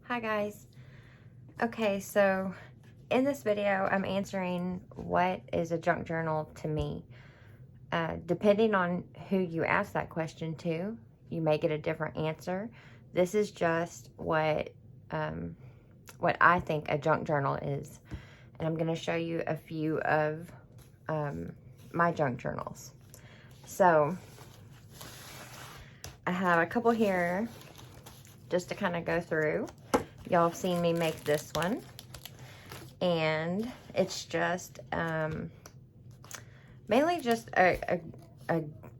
Hi guys. Okay, so in this video I'm answering what is a junk journal to me. Depending on who you ask that question to, you may get a different answer. This is just what I think a junk journal is, and I'm going to show you a few of my junk journals. So I have a couple here just to kind of go through. Y'all have seen me make this one, and it's just mainly just a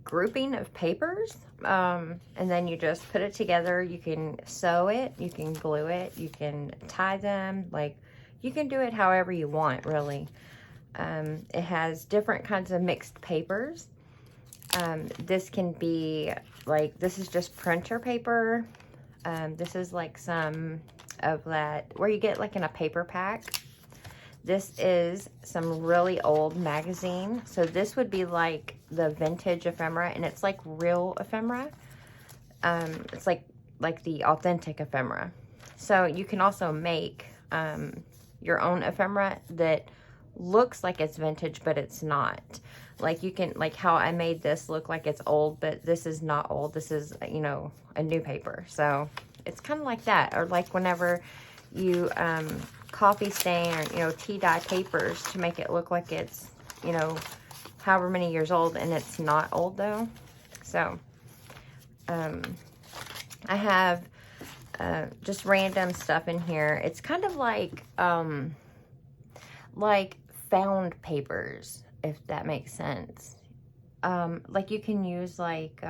grouping of papers, and then you just put it together. You can sew it, you can glue it, you can tie them, like you can do it however you want, really. It has different kinds of mixed papers. This can be like, this is just printer paper. This is like some of that where you get like in a paper pack. This is some really old magazine. So this would be like the vintage ephemera, and it's like real ephemera. It's like the authentic ephemera. So you can also make your own ephemera that looks like it's vintage, but it's not. Like you can, like how I made this look like it's old, but this is not old. This is, you know, a new paper. So it's kind of like that. Or like whenever you coffee stain or, you know, tea dye papers to make it look like it's, you know, however many years old, and it's not old though. So I have just random stuff in here. It's kind of like found papers, if that makes sense. Like you can use like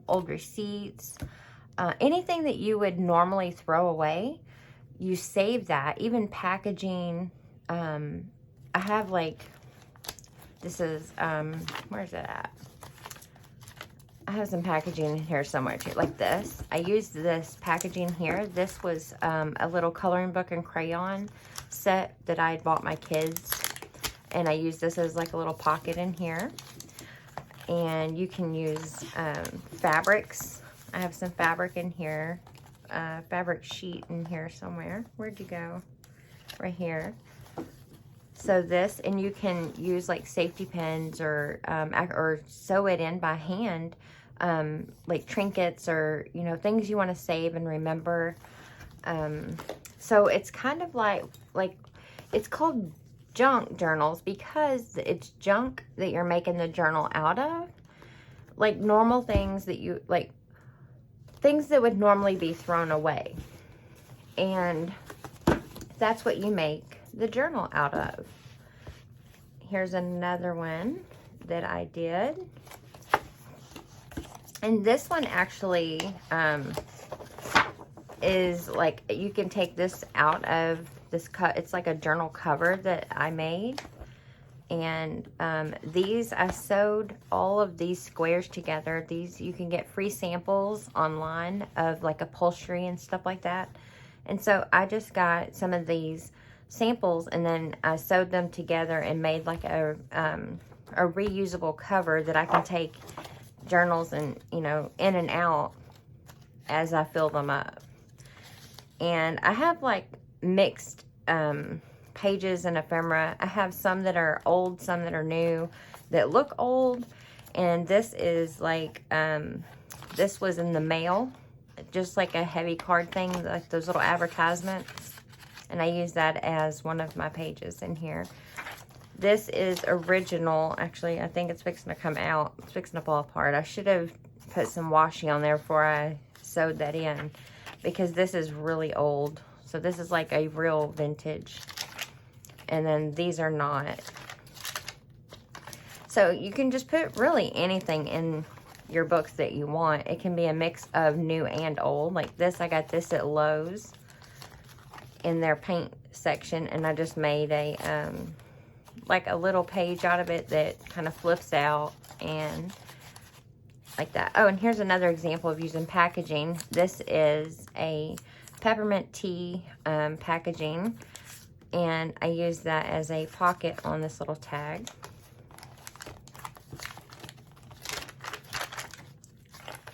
old receipts, anything that you would normally throw away, you save that. Even packaging. I have like, this is, where's it at? I have some packaging in here somewhere too, like this. I used this packaging here. This was a little coloring book and crayon set that I had bought my kids. And I use this as like a little pocket in here. And you can use fabrics. I have some fabric in here. Fabric sheet in here somewhere. Where'd you go? Right here. So this, and you can use like safety pins or sew it in by hand. Like trinkets or, you know, things you want to save and remember. So it's kind of like it's called junk journals because it's junk that you're making the journal out of. Like normal things that you, like things that would normally be thrown away. And that's what you make the journal out of. Here's another one that I did. And this one actually is like, you can take this out of this cut. It's like a journal cover that I made. And these, I sewed all of these squares together. These, you can get free samples online of like upholstery and stuff like that. And so I just got some of these samples, and then I sewed them together and made like a reusable cover that I can take journals and, you know, in and out as I fill them up. And I have like mixed pages and ephemera. I have some that are old, some that are new, that look old. And this is like, this was in the mail, just like a heavy card thing, like those little advertisements. And I use that as one of my pages in here. This is original. Actually, I think it's fixing to come out. It's fixing to fall apart. I should have put some washi on there before I sewed that in, because this is really old. So this is like a real vintage. And then these are not. So you can just put really anything in your books that you want. It can be a mix of new and old. Like this, I got this at Lowe's in their paint section, and I just made a like a little page out of it that kind of flips out and like that. Oh, and here's another example of using packaging. This is a peppermint tea packaging, and I use that as a pocket on this little tag.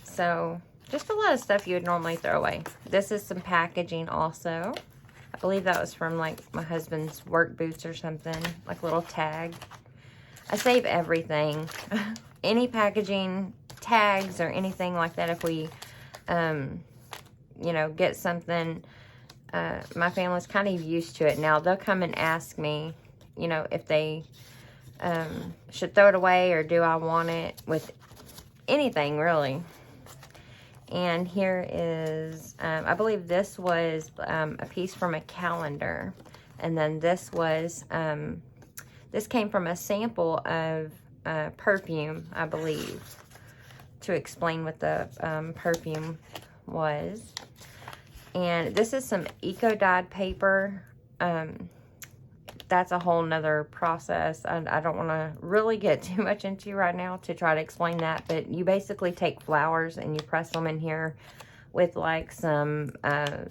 So just a lot of stuff you would normally throw away. This is some packaging also. I believe that was from like my husband's work boots or something, like a little tag. I save everything. Any packaging, tags, or anything like that. If we, you know, get something, my family's kind of used to it now. They'll come and ask me, you know, if they should throw it away or do I want it, with anything really. And here is, I believe this was a piece from a calendar. And then this was, this came from a sample of perfume, I believe, to explain what the perfume was. And this is some eco-dyed paper. That's a whole nother process. I don't want to really get too much into right now to try to explain that, but you basically take flowers and you press them in here with like some, I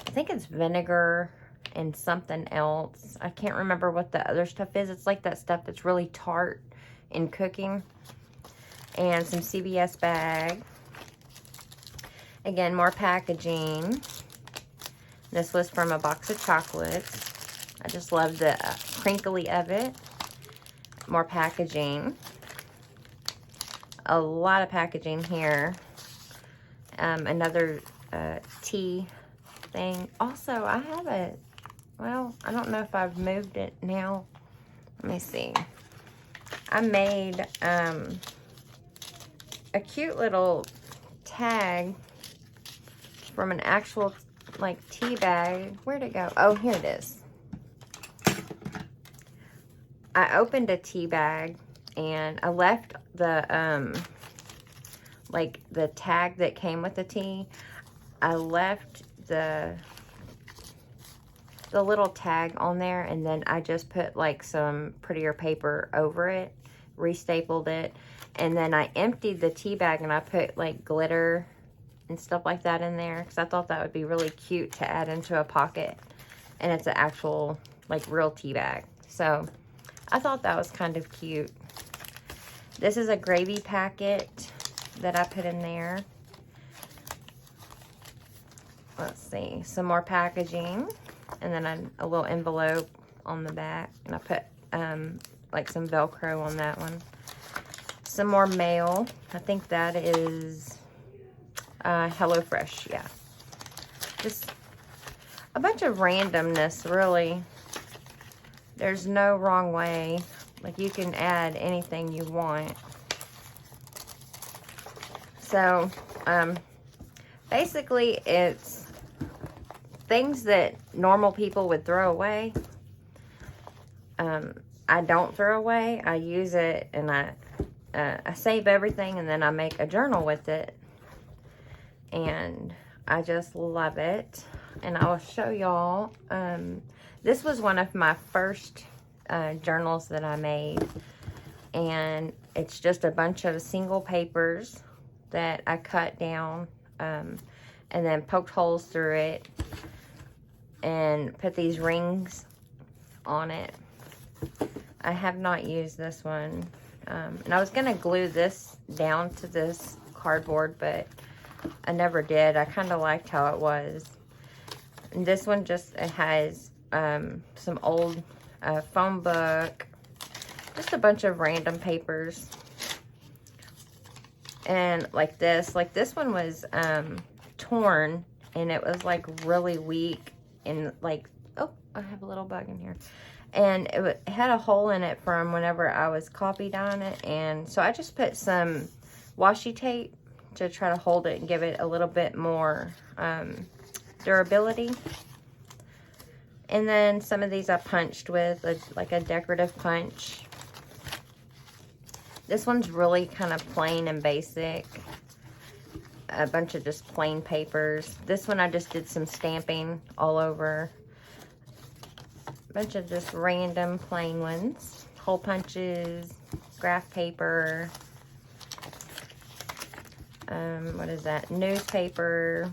think it's vinegar and something else. I can't remember what the other stuff is. It's like that stuff that's really tart in cooking. And some CVS bag. Again, more packaging. This was from a box of chocolates. I just love the crinkly of it. More packaging. A lot of packaging here. Another tea thing. Also, I have it. Well, I don't know if I've moved it now. Let me see. I made a cute little tag from an actual like tea bag. Where'd it go? Oh, here it is. I opened a tea bag and I left the like the tag that came with the tea. I left the little tag on there, and then I just put like some prettier paper over it, restapled it, and then I emptied the tea bag and I put like glitter and stuff like that in there because I thought that would be really cute to add into a pocket. And it's an actual like real tea bag, so I thought that was kind of cute. This is a gravy packet that I put in there. Let's see, some more packaging, and then a little envelope on the back, and I put like some Velcro on that one. Some more mail. I think that is HelloFresh, yeah. Just a bunch of randomness, really. There's no wrong way. Like, you can add anything you want. So, basically, it's things that normal people would throw away. I don't throw away. I use it, and I save everything, and then I make a journal with it. And I just love it. And I will show y'all. This was one of my first journals that I made. And it's just a bunch of single papers that I cut down and then poked holes through it and put these rings on it. I have not used this one. And I was going to glue this down to this cardboard, but I never did. I kind of liked how it was. And this one just, it has some old phone book, just a bunch of random papers. And like this one was torn, and it was like really weak, and like, oh, I have a little bug in here. And it had a hole in it from whenever I was copy dyeing it, and so I just put some washi tape to try to hold it and give it a little bit more durability. And then some of these I punched with like a decorative punch. This one's really kind of plain and basic. A bunch of just plain papers. This one I just did some stamping all over. A bunch of just random plain ones. Hole punches, graph paper. What is that? Newspaper.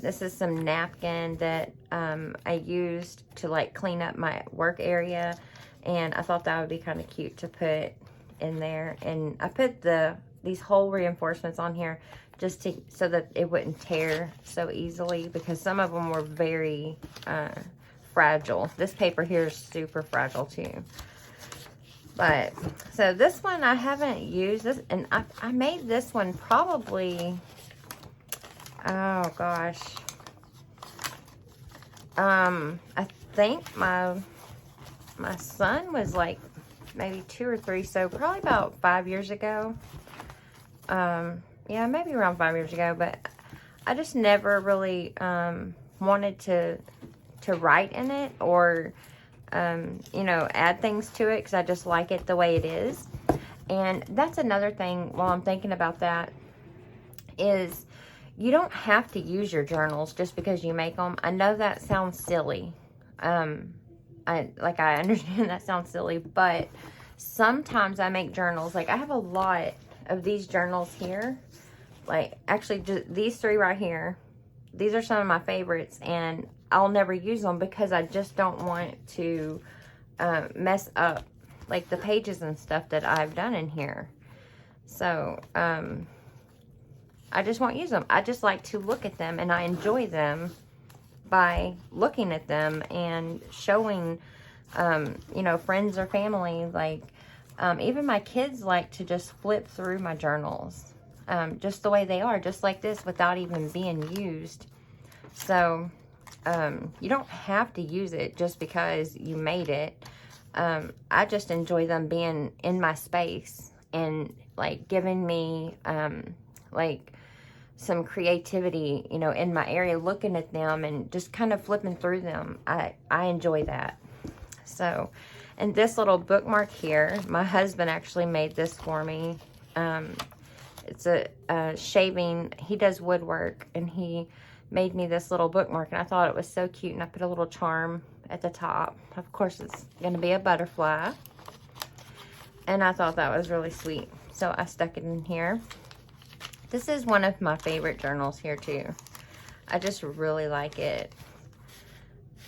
This is some napkin that I used to like clean up my work area, and I thought that would be kind of cute to put in there. And I put the these hole reinforcements on here just to, so that it wouldn't tear so easily, because some of them were very fragile. This paper here is super fragile too. But, so this one I haven't used this, and I made this one probably, oh gosh. I think my son was like maybe 2 or 3, so probably about 5 years ago. Yeah, maybe around 5 years ago, but I just never really wanted to write in it or you know, add things to it, because I just like it the way it is. And that's another thing while I'm thinking about that, is you don't have to use your journals just because you make them. I know that sounds silly. I understand that sounds silly, but sometimes I make journals. Like, I have a lot of these journals here. Like, actually, just these 3 right here. These are some of my favorites, and I'll never use them because I just don't want to mess up, like, the pages and stuff that I've done in here. So, I just won't use them. I just like to look at them, and I enjoy them by looking at them and showing, you know, friends or family. Like, even my kids like to just flip through my journals, just the way they are, just like this, without even being used. So, you don't have to use it just because you made it. I just enjoy them being in my space and, like, giving me, like, some creativity, you know, in my area, looking at them and just kind of flipping through them. I enjoy that. So, and this little bookmark here, my husband actually made this for me. It's a shaving, he does woodwork, and he made me this little bookmark, and I thought it was so cute, and I put a little charm at the top. Of course, it's going to be a butterfly, and I thought that was really sweet, so I stuck it in here. This is one of my favorite journals here too. I just really like it.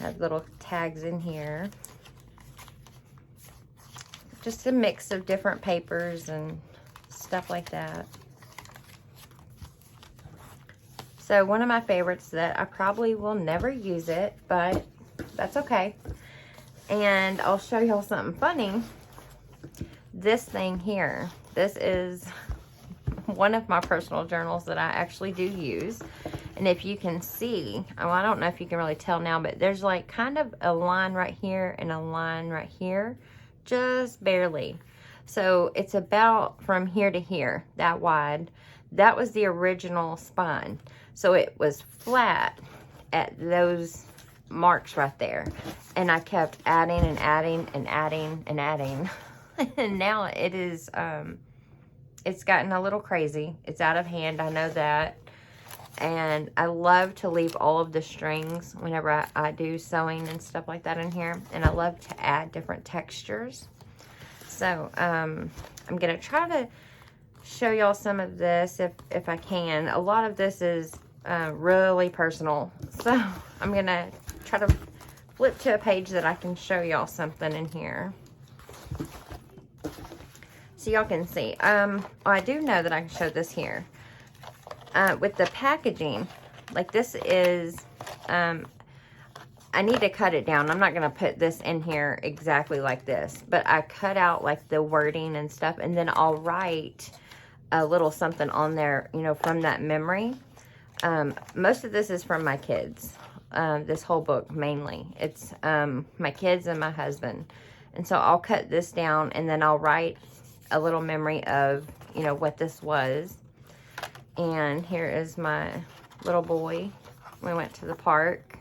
Has little tags in here. Just a mix of different papers and stuff like that. So one of my favorites that I probably will never use it, but that's okay. And I'll show y'all something funny. This thing here, this is one of my personal journals that I actually do use. And if you can see, well, I don't know if you can really tell now, but there's like kind of a line right here and a line right here, just barely. So it's about from here to here, that wide. That was the original spine. So it was flat at those marks right there. And I kept adding and adding and adding and adding. And now it is, it's gotten a little crazy. It's out of hand, I know that. And I love to leave all of the strings whenever I do sewing and stuff like that in here. And I love to add different textures. So, I'm going to try to show y'all some of this if I can. A lot of this is really personal. So, I'm going to try to flip to a page that I can show y'all something in here. So y'all can see. I do know that I can show this here. With the packaging, like this is, I need to cut it down. I'm not going to put this in here exactly like this, but I cut out like the wording and stuff, and then I'll write a little something on there, you know, from that memory. Most of this is from my kids. This whole book mainly. It's my kids and my husband. And so I'll cut this down, and then I'll write a little memory of, you know, what this was. And here is my little boy. We went to the park,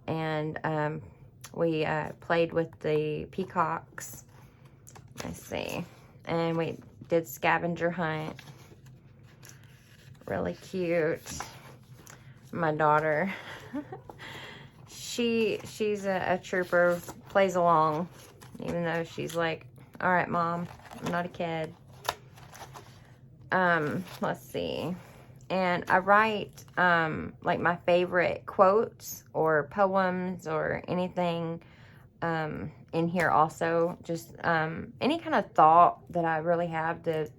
and we played with the peacocks. Let's see. And we did scavenger hunt. Really cute. My daughter, she's a trooper, plays along, even though she's like, all right, Mom, I'm not a kid. Let's see. And I write, like my favorite quotes or poems or anything, in here also. Just, any kind of thought that I really have that,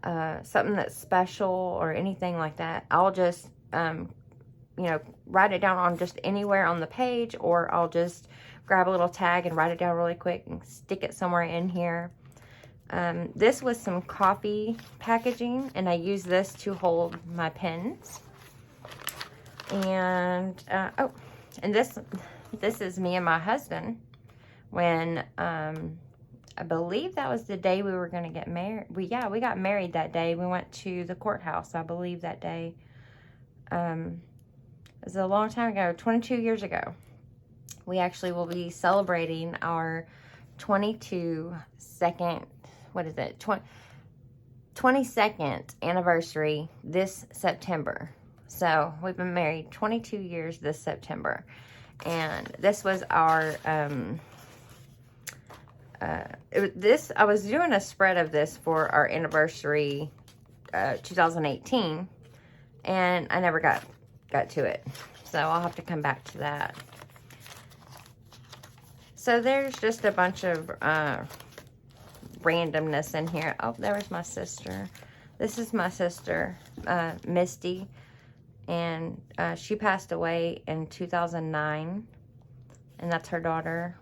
something that's special or anything like that, I'll just, you know, write it down on just anywhere on the page, or I'll just grab a little tag and write it down really quick and stick it somewhere in here. This was some coffee packaging, and I use this to hold my pens. And, oh, and this is me and my husband when, I believe that was the day we were going to get married. We got married that day. We went to the courthouse, I believe, that day. It was a long time ago, 22 years ago. We actually will be celebrating our 22nd anniversary this September. So we've been married 22 years this September. And this was our, I was doing a spread of this for our anniversary, 2018, and I never got to it. So I'll have to come back to that. So there's just a bunch of randomness in here. Oh, there was my sister. This is my sister, Misty, and she passed away in 2009, and that's her daughter,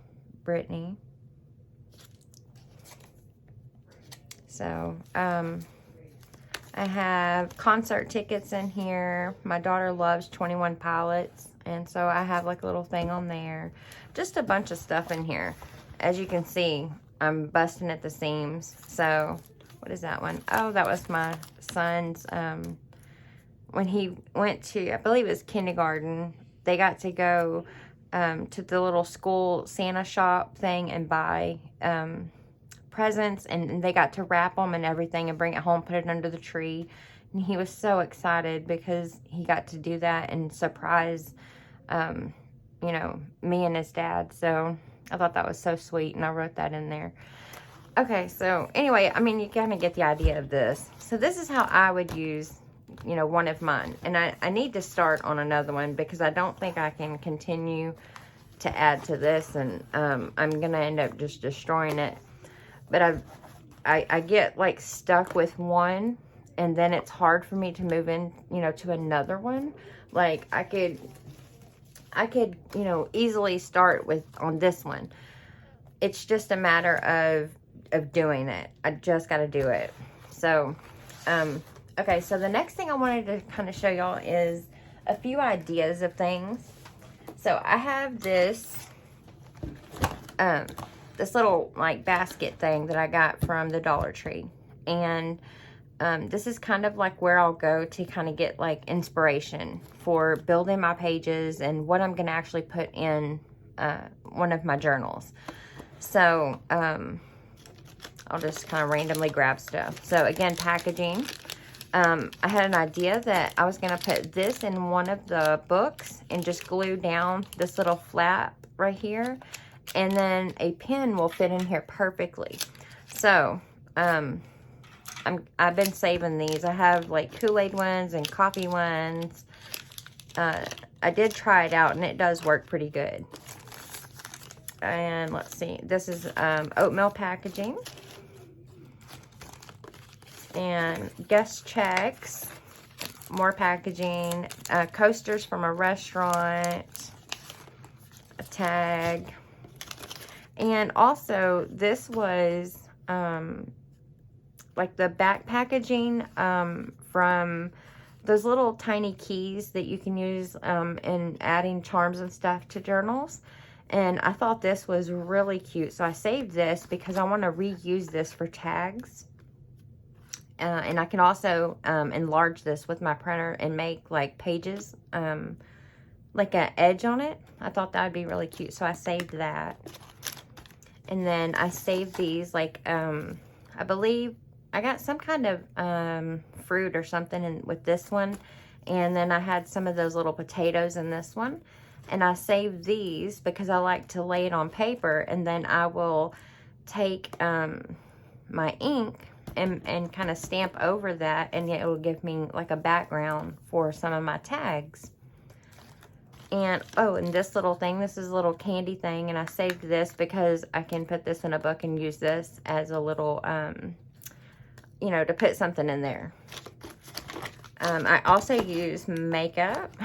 Brittany. So, I have concert tickets in here. My daughter loves 21 Pilots, and so I have like a little thing on there. Just a bunch of stuff in here. As you can see, I'm busting at the seams. So, what is that one? Oh, that was my son's, when he went to, I believe it was kindergarten, they got to go to the little school Santa shop thing and buy presents, and they got to wrap them and everything and bring it home, put it under the tree. And he was so excited because he got to do that and surprise, you know, me and his dad. So I thought that was so sweet, and I wrote that in there. Okay, so anyway, I mean, you kind of get the idea of this. So this is how I would use, you know, one of mine. And I need to start on another one because I don't think I can continue to add to this, and I'm going to end up just destroying it. But I get like stuck with one, and then it's hard for me to move in, you know, to another one. Like I could, you know, easily start on this one. It's just a matter of doing it. I just got to do it. So, okay. So the next thing I wanted to kind of show y'all is a few ideas of things. So I have this, this little like basket thing that I got from the Dollar Tree, and this is kind of like where I'll go to kind of get like inspiration for building my pages and what I'm going to actually put in one of my journals. So I'll just kind of randomly grab stuff. So again, packaging. I had an idea that I was going to put this in one of the books and just glue down this little flap right here. And then a pen will fit in here perfectly. So, I've been saving these. I have like Kool-Aid ones and coffee ones. I did try it out, and it does work pretty good. And let's see. This is oatmeal packaging. And guest checks. More packaging. Coasters from a restaurant. A tag. And also, this was, like the back packaging, from those little tiny keys that you can use, in adding charms and stuff to journals. And I thought this was really cute. So I saved this because I want to reuse this for tags. And I can also, enlarge this with my printer and make like pages, like an edge on it. I thought that would be really cute. So I saved that. And then I saved these, like, I believe I got some kind of fruit or something with this one. And then I had some of those little potatoes in this one. And I saved these because I like to lay it on paper. And then I will take my ink and kind of stamp over that. And it will give me like a background for some of my tags. And, oh, and this little thing, this is a little candy thing, and I saved this because I can put this in a book and use this as a little you know, to put something in there. I also use makeup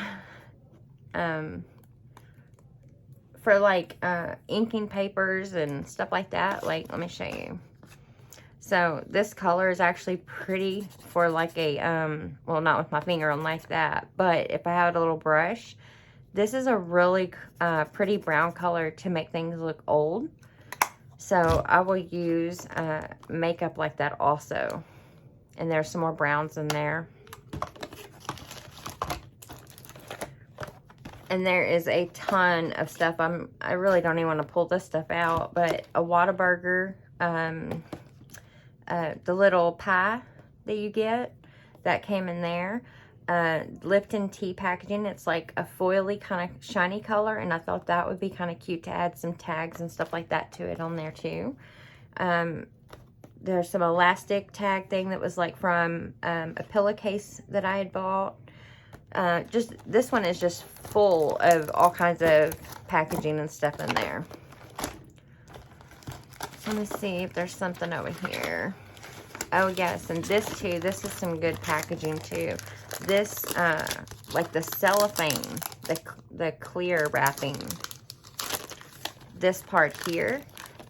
for like inking papers and stuff like that. Like, let me show you. So this color is actually pretty for like a, well, not with my finger on like that, but if I had a little brush, this is a really pretty brown color to make things look old. So I will use makeup like that also. And there's some more browns in there. And there is a ton of stuff. I really don't even want to pull this stuff out, but a Whataburger, the little pie that you get, that came in there. Lipton tea packaging. It's like a foily kind of shiny color, and I thought that would be kind of cute to add some tags and stuff like that to it on there too. There's some elastic tag thing that was like from a pillowcase that I had bought. Just this one is just full of all kinds of packaging and stuff in there. Let me see if there's something over here. Oh yes, and this too, this is some good packaging too. This, like the cellophane, the clear wrapping, this part here,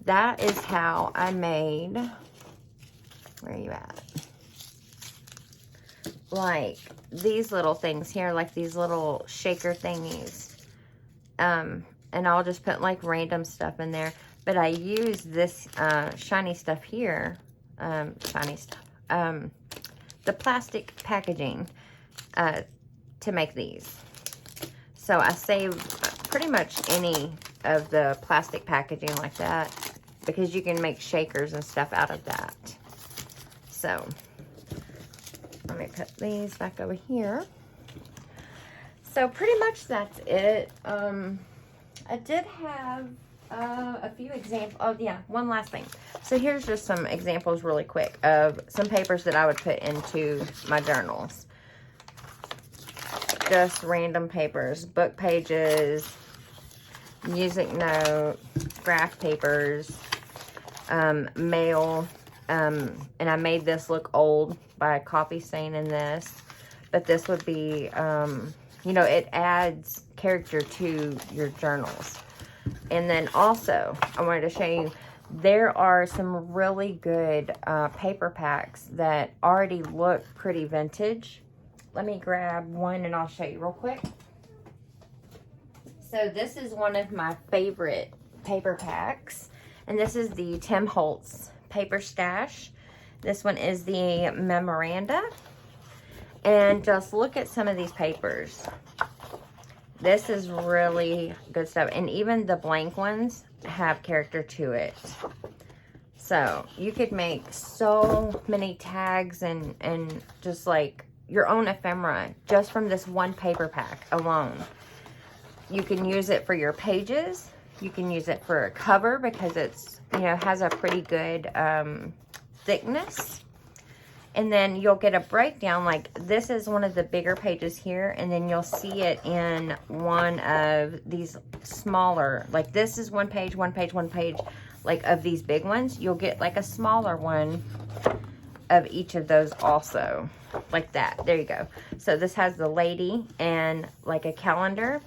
that is how I made, where are you at? Like these little things here, like these little shaker thingies. And I'll just put like random stuff in there. But I use this shiny stuff here, the plastic packaging to make these. So I save pretty much any of the plastic packaging like that, because you can make shakers and stuff out of that. So let me put these back over here. So pretty much that's it. I did have a few examples. Oh yeah, one last thing. So here's just some examples really quick of some papers that I would put into my journals. Just random papers, book pages, music note, graph papers, mail, and I made this look old by a coffee stain in this, but this would be, you know, it adds character to your journals. And then also, I wanted to show you, there are some really good paper packs that already look pretty vintage. Let me grab one and I'll show you real quick. So this is one of my favorite paper packs, and this is the Tim Holtz Paper Stash. This one is the Memoranda, and just look at some of these papers. This is really good stuff, and even the blank ones have character to it. So you could make so many tags and just like your own ephemera just from this one paper pack alone. You can use it for your pages. You can use it for a cover because it's, you know, has a pretty good thickness. And then you'll get a breakdown, like this is one of the bigger pages here, and then you'll see it in one of these smaller, like this is one page, like of these big ones. You'll get like a smaller one of each of those also, like that. There you go. So this has the lady and like a calendar,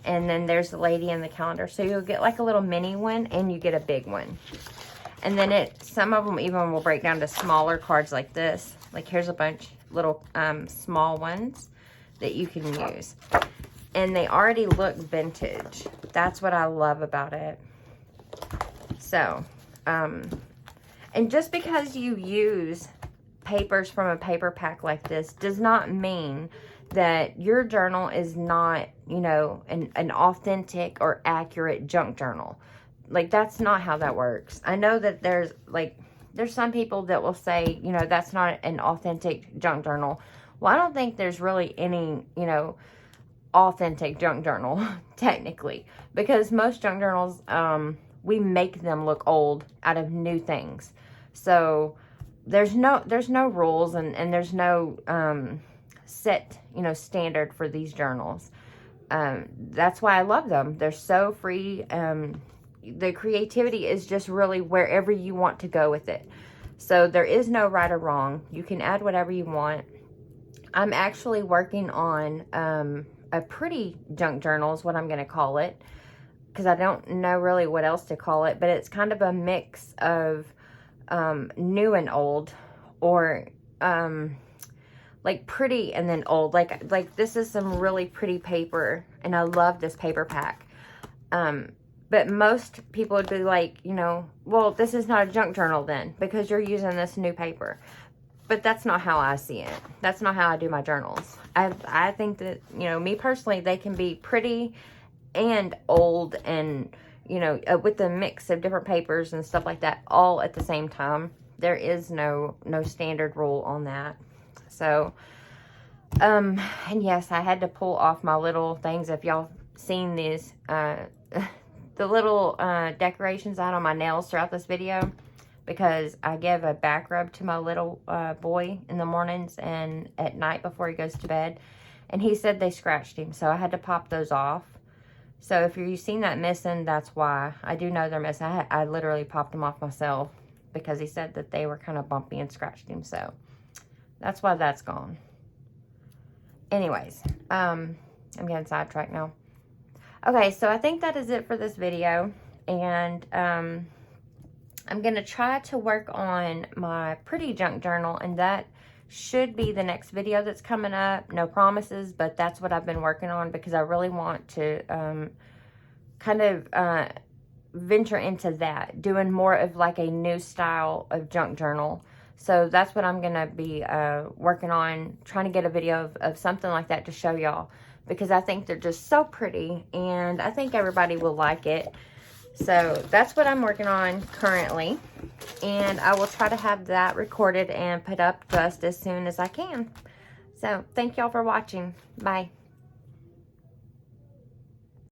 and then there's the lady and the calendar. So you'll get like a little mini one, and you get a big one. And then some of them even will break down to smaller cards like this. Like here's a bunch little small ones that you can use. And they already look vintage. That's what I love about it. So, and just because you use papers from a paper pack like this does not mean that your journal is not, you know, an authentic or accurate junk journal. Like, that's not how that works. I know that there's some people that will say, you know, that's not an authentic junk journal. Well, I don't think there's really any, you know, authentic junk journal, technically. Because most junk journals, we make them look old out of new things. So, there's no rules and there's no set, you know, standard for these journals. That's why I love them. They're so free. The creativity is just really wherever you want to go with it. So there is no right or wrong. You can add whatever you want. I'm actually working on a pretty junk journal is what I'm going to call it, because I don't know really what else to call it, but it's kind of a mix of new and old, or like pretty and then old. Like this is some really pretty paper, and I love this paper pack. But most people would be like, you know, well, this is not a junk journal then, because you're using this new paper. But that's not how I see it. That's not how I do my journals. I think that, you know, me personally, they can be pretty and old, and, you know, with the mix of different papers and stuff like that, all at the same time. There is no standard rule on that. So, and yes, I had to pull off my little things. If y'all seen these, the little decorations I had on my nails throughout this video, because I give a back rub to my little boy in the mornings and at night before he goes to bed. And he said they scratched him, so I had to pop those off. So if you've seen that missing, that's why. I do know they're missing. I literally popped them off myself, because he said that they were kind of bumpy and scratched him. So that's why that's gone. Anyways, I'm getting sidetracked now. Okay, so I think that is it for this video. And I'm going to try to work on my pretty junk journal, and that should be the next video that's coming up. No promises, but that's what I've been working on, because I really want to kind of venture into that, doing more of like a new style of junk journal. So that's what I'm going to be working on, trying to get a video of something like that to show y'all, because I think they're just so pretty, and I think everybody will like it. So that's what I'm working on currently, and I will try to have that recorded and put up just as soon as I can. So thank y'all for watching. Bye.